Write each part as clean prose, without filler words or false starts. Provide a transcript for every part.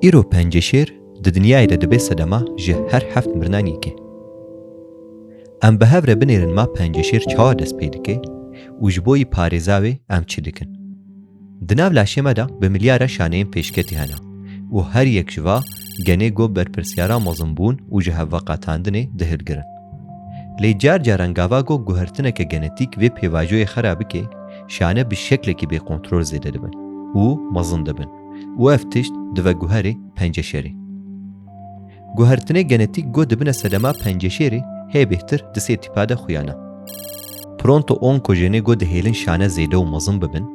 ایرو پنجشیر د دنیای د دبی سدما جه هر هفت مرنانی که. ام به هفره بنیرن ما پنجشیر چهار دست پیدا که و جبوی پارزاوی ام چی دکن. دناو لاشیمه دا به میلیارد شانه پیشکتی هنه و هر یک جوا گنه گو برپرسیارا مزنبون و جه وقاتاندنه دهل گرن. لی جار جارنگاوا گو گوهرتنه که گنتیک و پیواجوی خرابه که شانه به شکل که به کنترل زیده دبن و مزن دبن و افتشت دو گوهری پنجشیری. گوهرتنه گنتیک گو دبنه سدما پنجشیری هی بهتر دسته تیپاده خویانه. پرونتو اون کجنه گو دهیلن شانه زیده و مزن ببن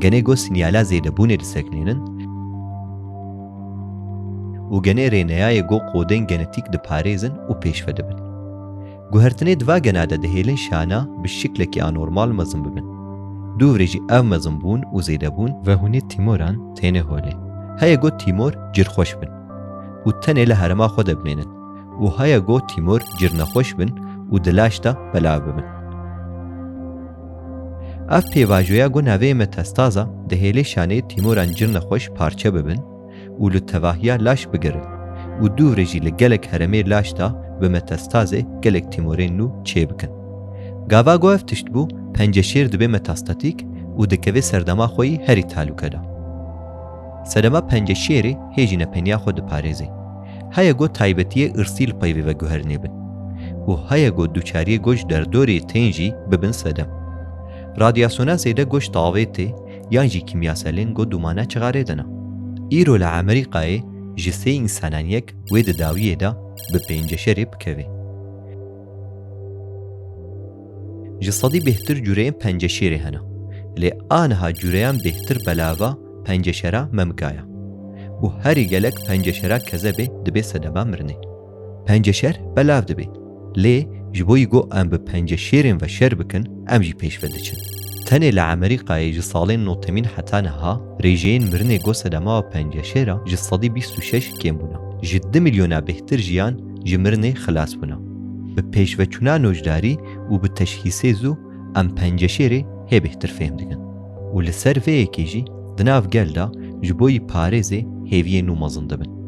گنه گو سینیالا زیده بونه دسکنینن و گنه رینیای گو قودن گنتیک ده پاریزن و پیشفه دبن. گوهرتنه دوا گناده دهیلن شانه به شکل که آنورمال مزن ببن. دو ورجی او مزن بون و زیده بون و هونه تیموران تینه هوله. هیا گو تیمور جر خوش بن و تنه لحرما خود بمینن و هیا گو تیمور جر نخوش بن و دلاشتا بلا ببن. اف پیواجویا گو نوه متستازا دهیل شانه تیموران جر نخوش پارچه ببن و لطواهیا لاش بگرن و دو ورجی لگلک هرمه لاشتا به متستازه گلک تیمورین نو چه بکن. گاوا گو افتشت بو پنجشیر دبه متاستاتیک و دکوه سردما خوی هری تعلقه دا. سردما پنجشیری هیجینه پنیا خود پارزه. هیا گو تایبتیه ارسیل پایوی و گوهرنه بن. و هیا گو دوچاری گوش در دوری تنجی ببن سدم. رادیاسونا زیده گوش تاوه ته یانجی کیمیاسلین گو دومانه چغاره دنا. ایرو لعمریقای جسه انسانانیک وید داویه دا به پنجشیری بکوه. جسدی بهتر جوریان پنجشیری هنه. لی آنها جوریان بهتر بلاوا پنجشیرا ممکایا. و هری گلک پنجشیرا کذبه دبی سدما مرنه. پنجشیر بلاو دبی. لی جبوی گو ام به پنجشیرین و شر بکن ام جی پیش ودچن. تنه لعمریقای جسالین نوتمین حتا نها ریجین مرنه گو سدما و پنجشیرا جسدی 26 کم بونا. 7 میلیونا بهتر جیان جمرنه خلاص بونا. به پیشوچونا نوجداری و به تشخیص زو ام پنجشیری هی بهتر فهم دکن. و لسر وی کیجی دناف گلدا جبوی پارزه هیوی نو مزن دبن.